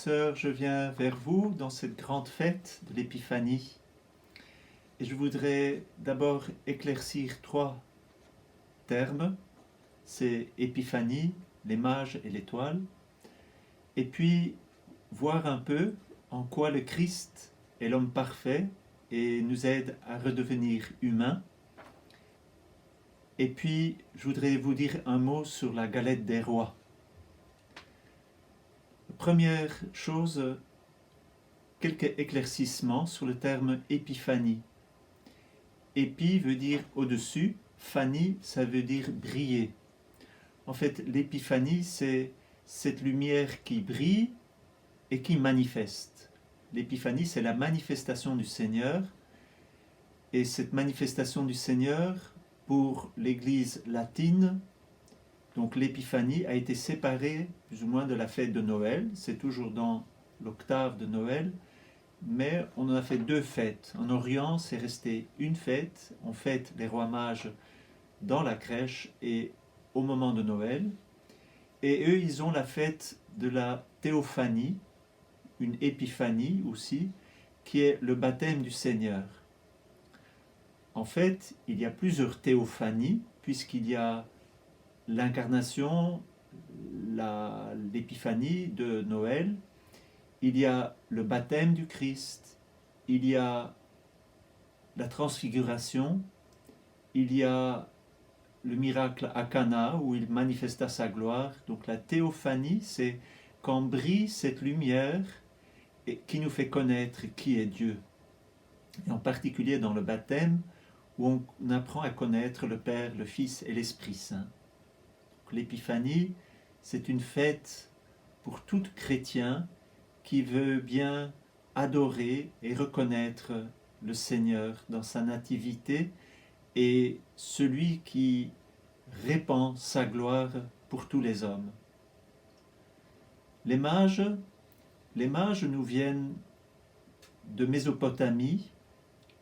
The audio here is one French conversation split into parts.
sœurs, je viens vers vous dans cette grande fête de l'Épiphanie. Et je voudrais d'abord éclaircir 3 termes. C'est Épiphanie, les mages et l'étoile. Et puis voir un peu en quoi le Christ est l'homme parfait et nous aide à redevenir humains. Et puis je voudrais vous dire un mot sur la galette des rois. Première chose, quelques éclaircissements sur le terme épiphanie. Épi veut dire au-dessus, phanie, ça veut dire briller. En fait, l'épiphanie, c'est cette lumière qui brille et qui manifeste. L'épiphanie, c'est la manifestation du Seigneur. Et cette manifestation du Seigneur, pour l'Église latine, donc l'épiphanie a été séparée plus ou moins de la fête de Noël. C'est toujours dans l'octave de Noël. Mais on en a fait 2 fêtes. En Orient, c'est resté une fête. On fête les rois mages dans la crèche et au moment de Noël. Et eux, ils ont la fête de la théophanie, une épiphanie aussi, qui est le baptême du Seigneur. En fait, il y a plusieurs théophanies, puisqu'il y a l'incarnation, l'épiphanie de Noël, il y a le baptême du Christ, il y a la transfiguration, il y a le miracle à Cana où il manifesta sa gloire. Donc la théophanie, c'est quand brille cette lumière qui nous fait connaître qui est Dieu. Et en particulier dans le baptême où on apprend à connaître le Père, le Fils et l'Esprit Saint. L'épiphanie, c'est une fête pour tout chrétien qui veut bien adorer et reconnaître le Seigneur dans sa nativité et celui qui répand sa gloire pour tous les hommes. Les mages nous viennent de Mésopotamie,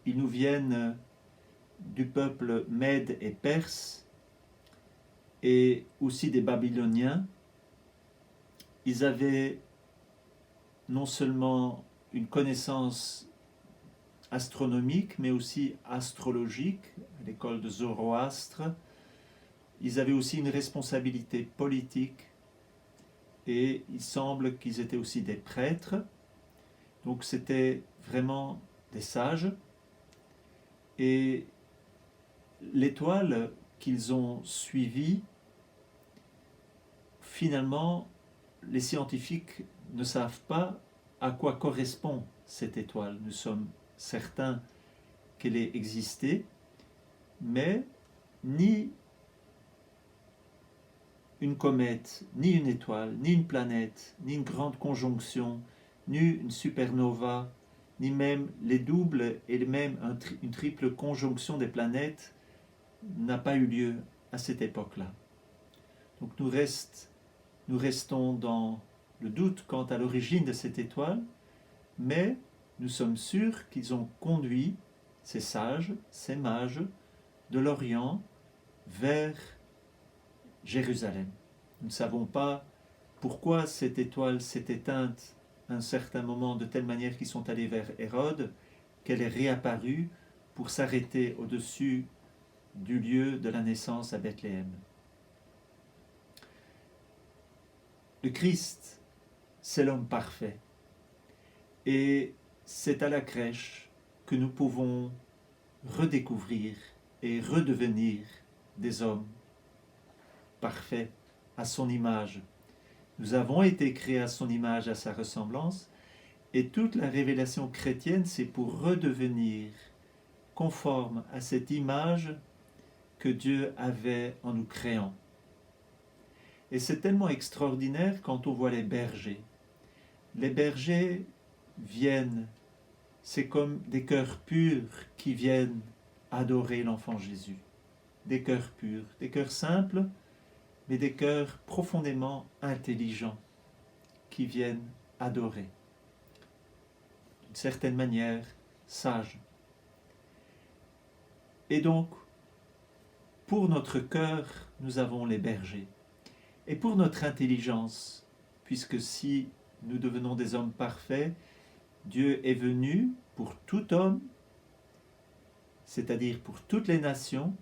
ils nous viennent du peuple Mède et Perse et aussi des Babyloniens. Ils avaient non seulement une connaissance astronomique, mais aussi astrologique, à l'école de Zoroastre. Ils avaient aussi une responsabilité politique et il semble qu'ils étaient aussi des prêtres. Donc c'était vraiment des sages. Et l'étoile qu'ils ont suivie, finalement, les scientifiques ne savent pas à quoi correspond cette étoile. Nous sommes certains qu'elle ait existé, mais ni une comète, ni une étoile, ni une planète, ni une grande conjonction, ni une supernova, ni même les doubles et même une triple conjonction des planètes n'a pas eu lieu à cette époque-là. Donc nous restons dans le doute quant à l'origine de cette étoile, mais nous sommes sûrs qu'ils ont conduit ces sages, ces mages, de l'Orient vers Jérusalem. Nous ne savons pas pourquoi cette étoile s'est éteinte à un certain moment de telle manière qu'ils sont allés vers Hérode, qu'elle est réapparue pour s'arrêter au-dessus du lieu de la naissance à Bethléem. Le Christ, c'est l'homme parfait. Et c'est à la crèche que nous pouvons redécouvrir et redevenir des hommes parfaits à son image. Nous avons été créés à son image, à sa ressemblance, et toute la révélation chrétienne, c'est pour redevenir conforme à cette image que Dieu avait en nous créant. Et c'est tellement extraordinaire quand on voit les bergers. Les bergers viennent, c'est comme des cœurs purs qui viennent adorer l'enfant Jésus. Des cœurs purs, des cœurs simples, mais des cœurs profondément intelligents qui viennent adorer. D'une certaine manière, sages. Et donc, pour notre cœur, nous avons les bergers. Et pour notre intelligence, puisque si nous devenons des hommes parfaits, Dieu est venu pour tout homme, c'est-à-dire pour toutes les nations,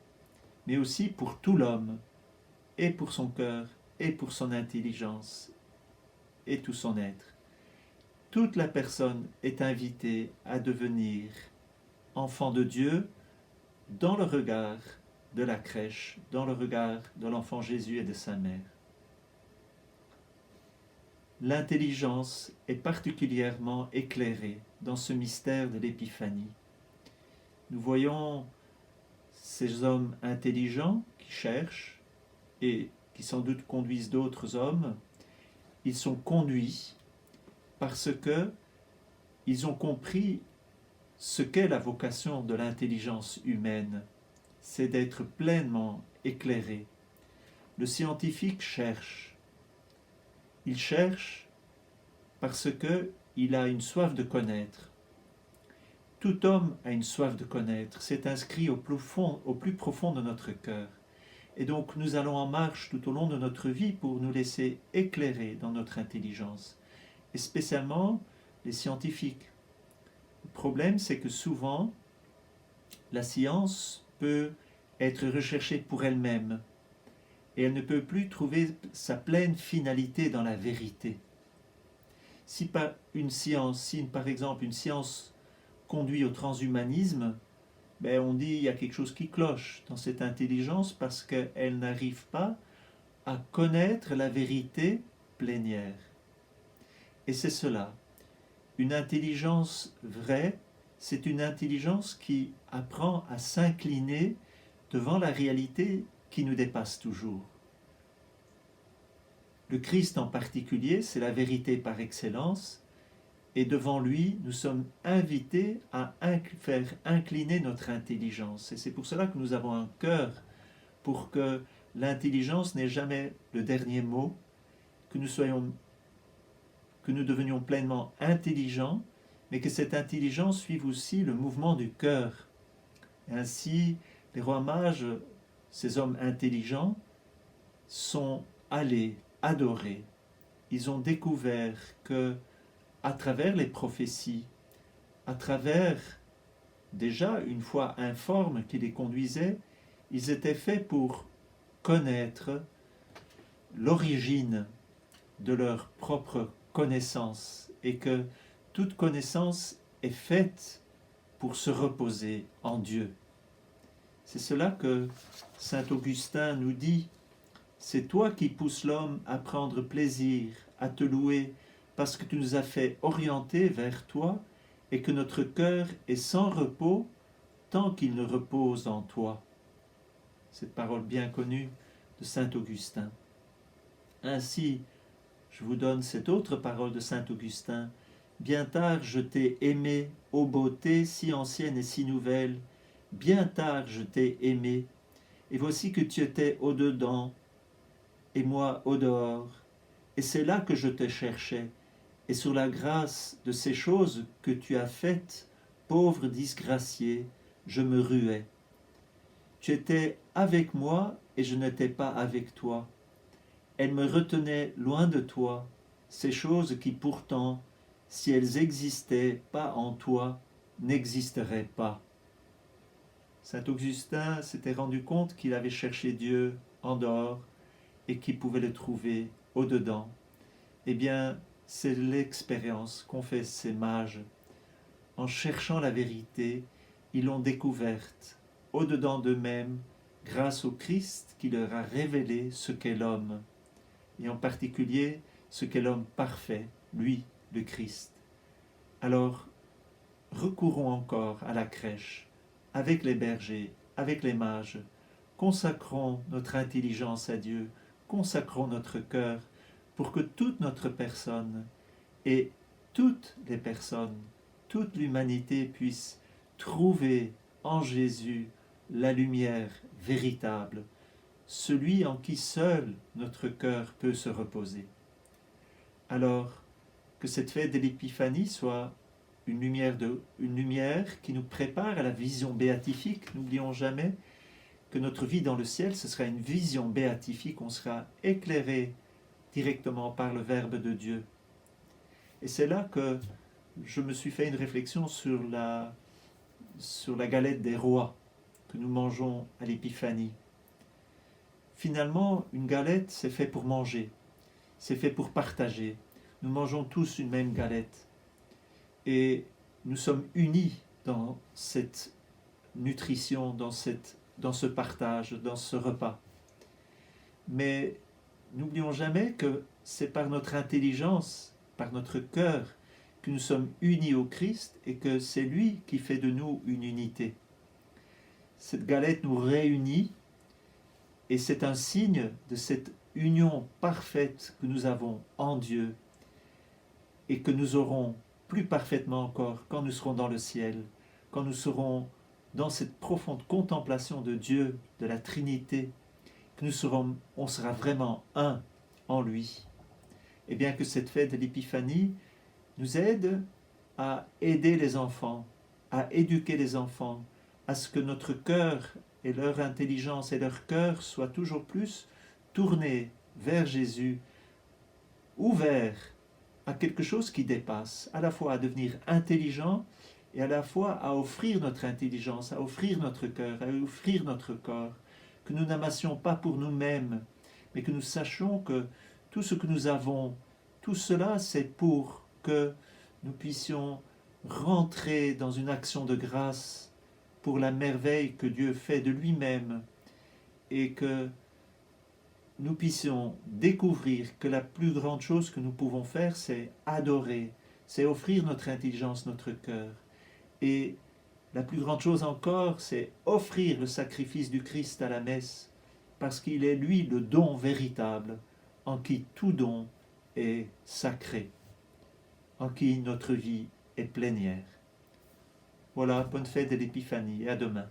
mais aussi pour tout l'homme, et pour son cœur, et pour son intelligence, et tout son être. Toute la personne est invitée à devenir enfant de Dieu dans le regard de la crèche, dans le regard de l'enfant Jésus et de sa mère. L'intelligence est particulièrement éclairée dans ce mystère de l'épiphanie. Nous voyons ces hommes intelligents qui cherchent et qui sans doute conduisent d'autres hommes. Ils sont conduits parce que ils ont compris ce qu'est la vocation de l'intelligence humaine, c'est d'être pleinement éclairé. Le scientifique cherche. Il cherche parce qu'il a une soif de connaître. Tout homme a une soif de connaître, c'est inscrit au plus profond de notre cœur. Et donc nous allons en marche tout au long de notre vie pour nous laisser éclairer dans notre intelligence, et spécialement les scientifiques. Le problème, c'est que souvent, la science peut être recherchée pour elle-même, et elle ne peut plus trouver sa pleine finalité dans la vérité. Si par exemple une science conduit au transhumanisme, on dit il y a quelque chose qui cloche dans cette intelligence parce qu'elle n'arrive pas à connaître la vérité plénière. Et c'est cela. Une intelligence vraie, c'est une intelligence qui apprend à s'incliner devant la réalité qui nous dépasse toujours. Le Christ en particulier, c'est la vérité par excellence, et devant lui, nous sommes invités à faire incliner notre intelligence. Et c'est pour cela que nous avons un cœur, pour que l'intelligence n'ait jamais le dernier mot, que nous devenions pleinement intelligents, mais que cette intelligence suive aussi le mouvement du cœur. Et ainsi, les rois mages, ces hommes intelligents, sont allés adorer. Ils ont découvert que, à travers les prophéties, à travers déjà une foi informe qui les conduisait, ils étaient faits pour connaître l'origine de leur propre connaissance et que toute connaissance est faite pour se reposer en Dieu. C'est cela que saint Augustin nous dit. C'est toi qui pousses l'homme à prendre plaisir, à te louer, parce que tu nous as fait orienter vers toi et que notre cœur est sans repos tant qu'il ne repose en toi. Cette parole bien connue de saint Augustin. Ainsi, je vous donne cette autre parole de saint Augustin. Bien tard je t'ai aimé, ô beauté si ancienne et si nouvelle, bien tard je t'ai aimé, et voici que tu étais au-dedans, et moi au dehors, et c'est là que je te cherchais, et sur la grâce de ces choses que tu as faites, pauvre disgracié, je me ruais. Tu étais avec moi, et je n'étais pas avec toi. Elles me retenaient loin de toi, ces choses qui pourtant, si elles existaient pas en toi, n'existeraient pas. Saint Augustin s'était rendu compte qu'il avait cherché Dieu en dehors, et qui pouvait le trouver au-dedans. Eh bien, c'est l'expérience qu'ont fait ces mages. En cherchant la vérité, ils l'ont découverte au-dedans d'eux-mêmes grâce au Christ qui leur a révélé ce qu'est l'homme, et en particulier ce qu'est l'homme parfait, lui, le Christ. Alors, recourons encore à la crèche, avec les bergers, avec les mages, consacrons notre intelligence à Dieu, consacrons notre cœur pour que toute notre personne et toutes les personnes, toute l'humanité puisse trouver en Jésus la lumière véritable, celui en qui seul notre cœur peut se reposer. Alors, que cette fête de l'Épiphanie soit une lumière qui nous prépare à la vision béatifique. N'oublions jamais que notre vie dans le ciel, ce sera une vision béatifique, on sera éclairé directement par le Verbe de Dieu. Et c'est là que je me suis fait une réflexion sur la galette des rois que nous mangeons à l'Épiphanie. Finalement, une galette, c'est fait pour manger, c'est fait pour partager. Nous mangeons tous une même galette. Et nous sommes unis dans cette nutrition, dans ce partage, dans ce repas. Mais n'oublions jamais que c'est par notre intelligence, par notre cœur, que nous sommes unis au Christ et que c'est lui qui fait de nous une unité. Cette galette nous réunit et c'est un signe de cette union parfaite que nous avons en Dieu et que nous aurons plus parfaitement encore quand nous serons dans le ciel, quand nous serons dans cette profonde contemplation de Dieu, de la Trinité, que on sera vraiment un en lui. Et bien que cette fête de l'Épiphanie nous aide à aider les enfants, à éduquer les enfants, à ce que notre cœur et leur intelligence et leur cœur soient toujours plus tournés vers Jésus, ouverts à quelque chose qui dépasse, à la fois à devenir intelligent et à la fois à offrir notre intelligence, à offrir notre cœur, à offrir notre corps, que nous n'amassions pas pour nous-mêmes, mais que nous sachions que tout ce que nous avons, tout cela, c'est pour que nous puissions rentrer dans une action de grâce pour la merveille que Dieu fait de lui-même et que nous puissions découvrir que la plus grande chose que nous pouvons faire, c'est adorer, c'est offrir notre intelligence, notre cœur. Et la plus grande chose encore, c'est offrir le sacrifice du Christ à la messe, parce qu'il est lui le don véritable, en qui tout don est sacré, en qui notre vie est plénière. Voilà, bonne fête de l'Épiphanie et à demain.